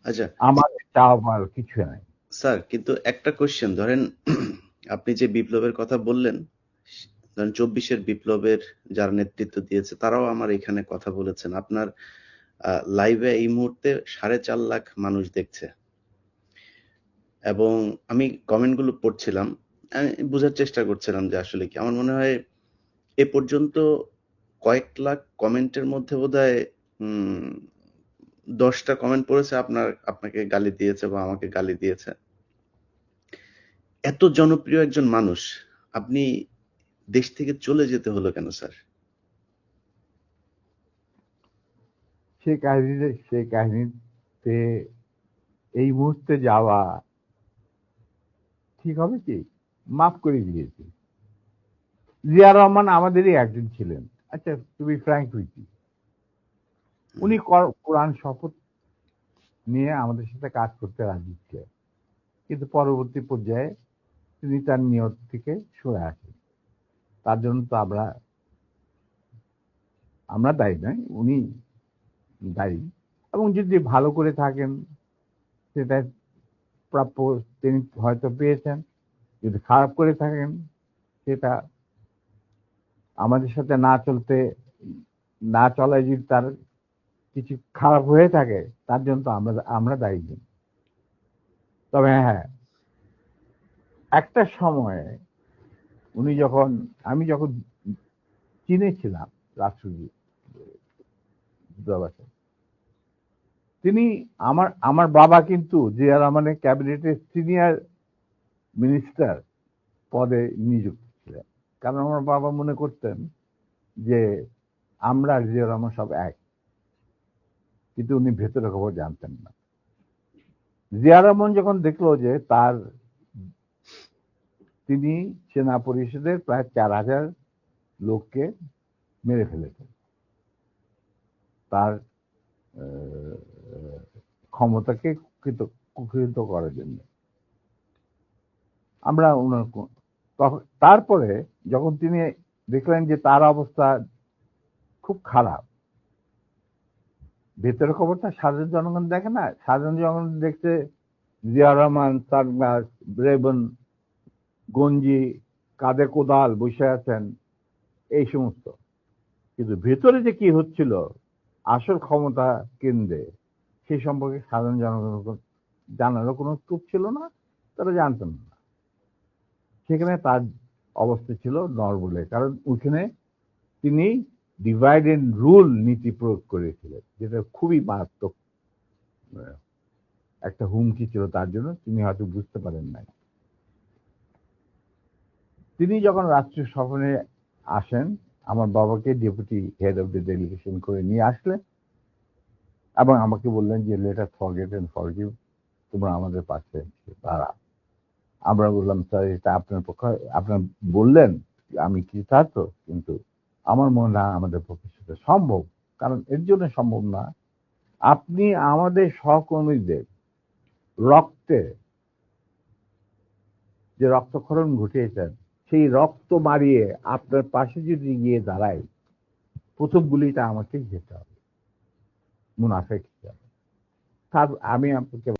আচ্ছা আমার চাওয়ার কিছু নাই। স্যার, কিন্তু একটা কোশ্চেন ধরেন, আপনি যে বিপ্লবের কথা বললেন, ধরেন 24-এর বিপ্লবের যারা নেতৃত্ব দিয়েছে তারাও আমার এখানে কথা বলেছেন। আপনার লাইভে এই মুহূর্তে 4.5 লাখ মানুষ দেখছে, এবং আমি কমেন্ট গুলো পড়ছিলাম। আমি বোঝার চেষ্টা করছিলাম যে আসলে কি আমার মনে হয় এ পর্যন্ত কয়েক লাখ কমেন্টের মধ্যে বোধহয় 10টা কমেন্ট পড়েছে আপনাকে গালি দিয়েছে বা আমাকে গালি দিয়েছে। এত জনপ্রিয় একজন মানুষ, আপনি দেশ থেকে চলে যেতে হলো কেন স্যার? সেই কাহিনীতে এই মুহূর্তে যাওয়া ঠিক হবে কি? মাফ করে দিয়েছি। জিয়া রহমান আমাদেরই একজন ছিলেন। আচ্ছা, তুমি ফ্র্যাঙ্ক উইথ ইউ, হুম, উনি কোরআন শপথ নিয়ে আমাদের সাথে কাজ করতে রাজি ছিলেন, কিন্তু পরবর্তী পর্যায়ে তিনি তার নিয়ত থেকে সরে আসেন। তার জন্য তো আমরা আমরা দায়ী নয়, উনি দায়ী। এবং যদি ভালো করে থাকেন, সেটা প্রাপ্য তিনি হয়তো পেয়েছেন। যদি খারাপ করে থাকেন, সেটা আমাদের সাথে না চলায় যদি তার কিছু খারাপ হয়ে থাকে, তার জন্য তো আমরা আমরা দায়ী নই। তবে হ্যাঁ, একটা সময়ে আমি যখন চীনে ছিলাম রাষ্ট্রদূতাবাসে, তিনি আমার বাবা কিন্তু জিয়া রহমানের ক্যাবিনেটের সিনিয়র মিনিস্টার পদে নিযুক্ত ছিলেন। কারণ আমার বাবা মনে করতেন যে আমরা আর জিয়া রহমান সব এক, কিন্তু উনি ভেতরে খবর জানতেন না। জিয়া রহমান যখন দেখলো যে তিনি সেনা পরিষদের প্রায় 4,000 লোককে মেরে ফেলেছেন তার আহ, ক্ষমতাকে কুক্ষিগত করার জন্য, আমরা তারপরে যখন তিনি দেখলেন যে তার অবস্থা খুব খারাপ, ভেতরের খবরটা সাধারণ জনগণ দেখে না, সাধারণ জনগণ দেখছে জিয়া রহমান সানগ্লাস, রেবন, গঞ্জি, কাঁধে কোদাল বসে আছেন, এই সমস্ত। কিন্তু ভেতরে যে কি হচ্ছিল আসল ক্ষমতা কেন্দ্রে, সেই সম্পর্কে সাধারণ জনগণ জানারও কোনো স্কোপ ছিল না, তারা জানতেন না। সেখানে তার অবস্থা ছিল নরবলে, কারণ ওখানে তিনি ডিভাইড এন্ড রুল নীতি প্রয়োগ করেছিলেন, যেটা খুবই মারাত্মক আহ, একটা হুমকি ছিল তার জন্য। তিনি হয়তো বুঝতে পারেন নাই। তিনি যখন রাষ্ট্রীয় সফরে আসেন, আমার বাবাকে deputy head of the delegation করে নিয়ে আসলেন এবং আমাকে বললেন যে let us forget and forgive, তোমরা আমাদের পাশে দাঁড়াও। আমরা বললাম, স্যার এটা আপনার পক্ষে, আপনার বললেন, আমি কৃতার্থ, কিন্তু আমার মনে হয় আমাদের পক্ষে সেটা সম্ভব। কারণ এর জন্য সম্ভব না, আপনি আমাদের সহকর্মীদের রক্তে যে রক্তক্ষরণ ঘটিয়েছেন, সেই রক্ত মারিয়ে আপনার পাশে যদি গিয়ে দাঁড়াই, প্রথম গুলিটা আমাকেই যেতে হবে মুনাফেক হিসাবে। তার আমি আপনাকে